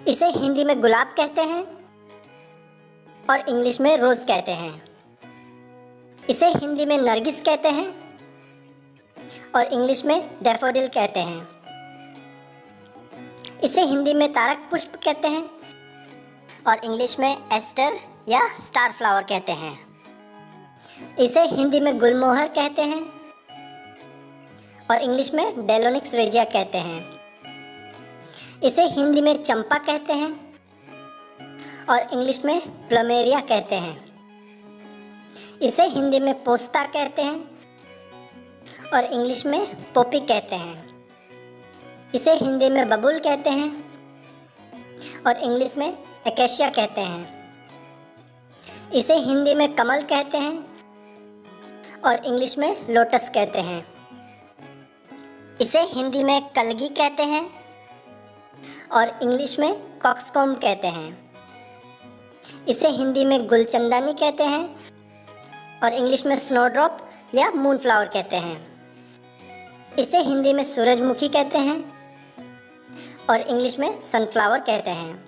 इसे हिंदी में गुलाब कहते हैं और इंग्लिश में रोज कहते हैं। इसे हिंदी में नरगिस कहते हैं और इंग्लिश में डैफोडिल कहते हैं। इसे हिंदी में तारक पुष्प कहते हैं और इंग्लिश में एस्टर या स्टार फ्लावर कहते हैं। इसे हिंदी में गुलमोहर कहते हैं और इंग्लिश में डेलोनिक्स रेजिया कहते हैं। इसे हिंदी में चंपा कहते हैं और इंग्लिश में प्लमेरिया कहते हैं। इसे हिंदी में पोस्ता कहते हैं और इंग्लिश में पोपी कहते हैं। इसे हिंदी में बबूल कहते हैं और इंग्लिश में एकेशिया कहते हैं। इसे हिंदी में कमल कहते हैं और इंग्लिश में लोटस कहते हैं। इसे हिंदी में कलगी कहते हैं और इंग्लिश में कॉक्सकॉम कहते हैं। इसे हिंदी में गुलचंदानी कहते हैं और इंग्लिश में स्नोड्रॉप या मूनफ्लावर कहते हैं। इसे हिंदी में सूरजमुखी कहते हैं और इंग्लिश में सनफ्लावर कहते हैं।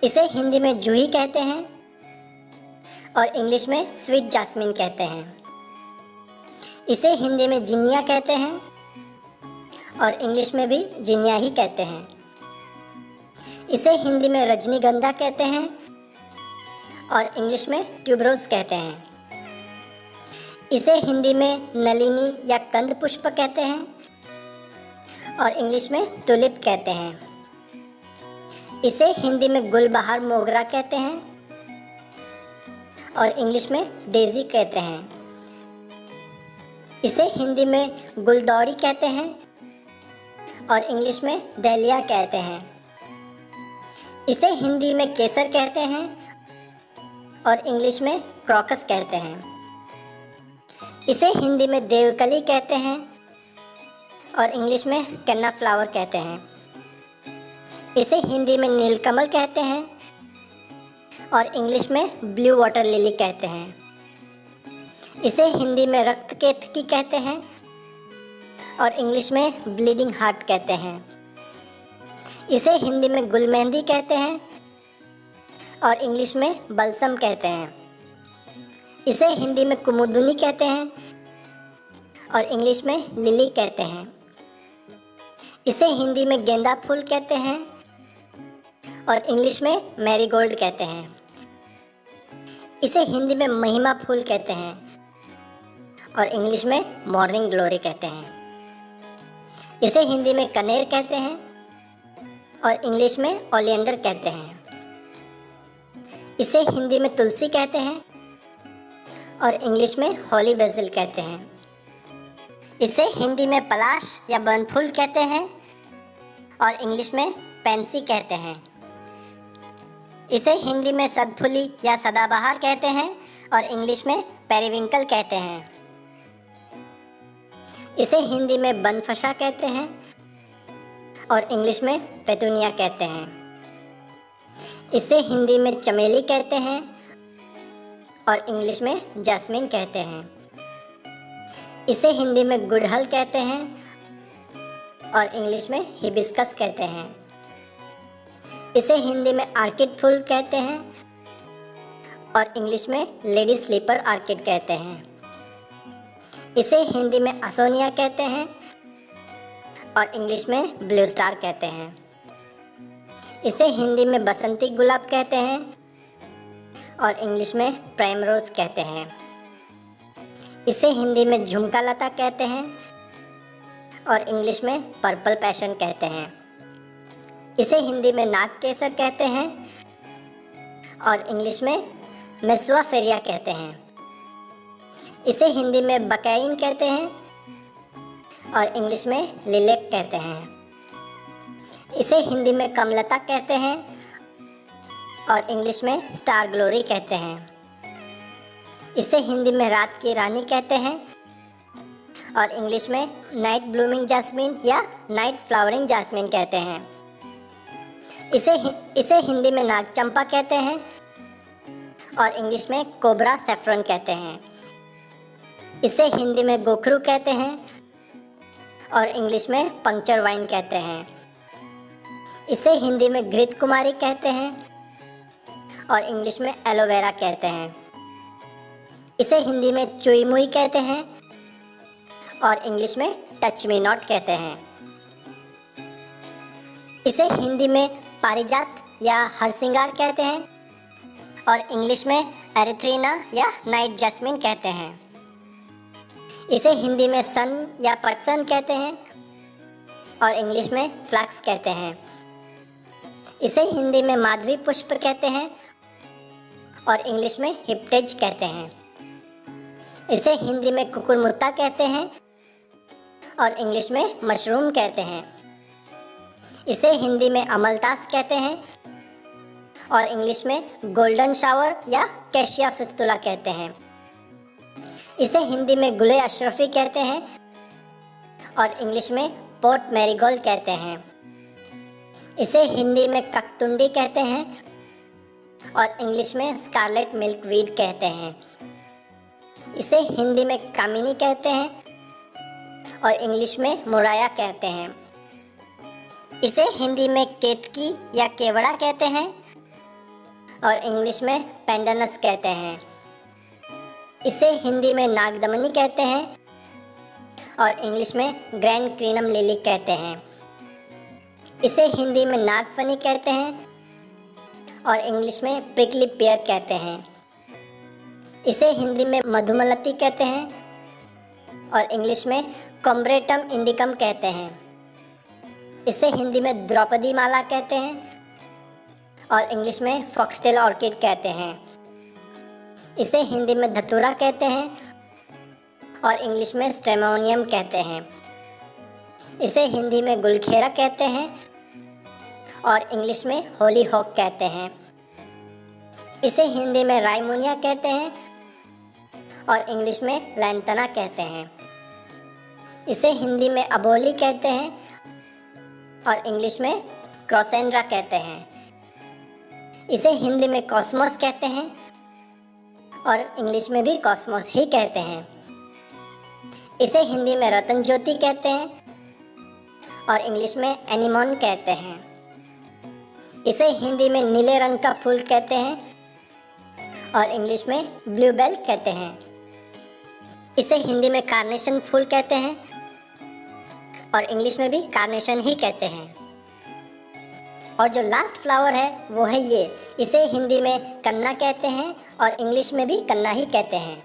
इसे हिंदी में जूही कहते हैं और इंग्लिश में स्वीट जास्मिन कहते हैं। इसे हिंदी में जिनिया कहते हैं और इंग्लिश में भी जिनिया ही कहते हैं। इसे हिंदी में रजनीगंधा कहते हैं और इंग्लिश में ट्यूबरोज कहते हैं। इसे हिंदी में नलिनी या कंद पुष्प कहते हैं और इंग्लिश में टुलिप कहते हैं। इसे हिंदी में गुलबहार मोगरा कहते हैं और इंग्लिश में डेजी कहते हैं। इसे हिंदी में गुलदौड़ी कहते हैं और इंग्लिश में डहलिया कहते हैं। इसे हिंदी में केसर कहते हैं और इंग्लिश में क्रॉकस कहते हैं। इसे हिंदी में देवकली कहते हैं और इंग्लिश में कन्ना फ्लावर कहते हैं। इसे हिंदी में नीलकमल कहते हैं और इंग्लिश में ब्लू वाटर लिली कहते हैं। इसे हिंदी में रक्त केतकी कहते हैं और इंग्लिश में ब्लीडिंग हार्ट कहते हैं। इसे हिंदी में गुलमेहंदी कहते हैं और इंग्लिश में बलसम कहते हैं। इसे हिंदी में कुमुदुनी कहते हैं और इंग्लिश में लिली कहते हैं। इसे हिंदी में गेंदा फूल कहते हैं और इंग्लिश में मैरीगोल्ड कहते हैं। इसे हिंदी में महिमा फूल कहते हैं और इंग्लिश में मॉर्निंग ग्लोरी कहते हैं। इसे हिंदी में कनेर कहते हैं और इंग्लिश में ओलियंडर कहते हैं। इसे हिंदी में तुलसी कहते हैं और इंग्लिश में होली बेसिल कहते हैं। इसे हिंदी में पलाश या बनफूल कहते हैं और इंग्लिश में पेंसी कहते हैं। इसे हिंदी में सदफुली या सदाबहार कहते हैं और इंग्लिश में पेरिविंकल कहते हैं। इसे हिंदी में बनफशा कहते हैं और इंग्लिश में पेटूनिया कहते हैं। इसे हिंदी में चमेली कहते हैं और इंग्लिश में जैस्मिन कहते हैं। इसे हिंदी में गुड़हल कहते हैं और इंग्लिश में हिबिस्कस कहते हैं। इसे हिंदी में आर्किड फूल कहते हैं और इंग्लिश में लेडी स्लीपर आर्किड कहते हैं। इसे हिंदी में असोनिया कहते हैं और इंग्लिश में ब्लू स्टार कहते हैं। इसे हिंदी में बसंती गुलाब कहते हैं और इंग्लिश में प्राइमरोज कहते हैं। इसे हिंदी में झुमका लता कहते हैं और इंग्लिश में पर्पल पैशन कहते हैं। इसे हिंदी में नाग केसर कहते हैं और इंग्लिश में मेसुआ फेरिया कहते हैं। इसे हिंदी में बकैइन कहते हैं और इंग्लिश में लिलेक कहते हैं। इसे हिंदी में कमलता कहते हैं और इंग्लिश में स्टार ग्लोरी कहते हैं। इसे हिंदी में रात की रानी कहते हैं और इंग्लिश में नाइट ब्लूमिंग जास्मिन या नाइट फ्लावरिंग जास्मिन कहते हैं। इसे हिंदी में नाग चंपा कहते हैं और इंग्लिश में कोबरा सेफ्रॉन कहते हैं। इसे हिंदी में गोखरू कहते हैं और इंग्लिश में पंक्चर वाइन कहते हैं। इसे हिंदी में घृत कुमारी कहते हैं और इंग्लिश में एलोवेरा कहते हैं। इसे हिंदी में चुई मुई कहते हैं और इंग्लिश में टच मी नॉट कहते हैं। इसे हिंदी में पारिजात या हरसिंगार कहते हैं और इंग्लिश में एरिथ्रीना या नाइट जैस्मिन कहते हैं। इसे हिंदी में सन या पर्सन कहते हैं और इंग्लिश में फ्लैक्स कहते हैं। इसे हिंदी में माधवी पुष्प कहते हैं और इंग्लिश में हिप्टेज कहते हैं। इसे हिंदी में कुकुरमुत्ता कहते हैं और इंग्लिश में मशरूम कहते हैं। इसे हिंदी में अमलतास कहते हैं और इंग्लिश में गोल्डन शावर या कैशिया फिस्तुला कहते हैं। इसे हिंदी में गुले अशरफी कहते हैं और इंग्लिश में पोर्ट मैरीगोल्ड कहते हैं। इसे हिंदी में ककतुंडी कहते हैं और इंग्लिश में स्कारलेट मिल्कवीड कहते हैं। इसे हिंदी में कामिनी कहते हैं और इंग्लिश में मुराया कहते हैं। इसे हिंदी में केतकी या केवड़ा कहते हैं और इंग्लिश में पेंडनस कहते हैं। इसे हिंदी में नागदमनी कहते हैं और इंग्लिश में ग्रैंड क्रीनम लिली कहते हैं। इसे हिंदी में नागफनी कहते हैं और इंग्लिश में प्रिकली पेयर कहते हैं। इसे हिंदी में मधुमलती कहते हैं और इंग्लिश में कॉम्ब्रेटम इंडिकम कहते हैं। इसे हिंदी में द्रौपदी माला कहते हैं और इंग्लिश में फॉक्सटेल ऑर्किड कहते हैं। इसे हिंदी में धतूरा कहते हैं और इंग्लिश में स्ट्रेमोनियम कहते हैं। इसे हिंदी में गुलखेरा कहते हैं और इंग्लिश में होली हॉक कहते हैं। इसे हिंदी में रायमुनिया कहते हैं और इंग्लिश में लैंतना कहते हैं। इसे हिंदी में अबोली कहते हैं और इंग्लिश में क्रॉसेंड्रा कहते हैं। इसे हिंदी में कॉस्मोस कहते हैं और इंग्लिश में भी कॉस्मोस ही कहते हैं। इसे हिंदी में रतन ज्योति कहते हैं और इंग्लिश में एनिमोन कहते हैं। इसे हिंदी में नीले रंग का फूल कहते हैं और इंग्लिश में ब्लूबेल कहते हैं। इसे हिंदी में कार्नेशन फूल कहते हैं और इंग्लिश में भी कार्नेशन ही कहते हैं। और जो लास्ट फ्लावर है वो है ये, इसे हिंदी में कन्ना कहते हैं और इंग्लिश में भी कन्ना ही कहते हैं।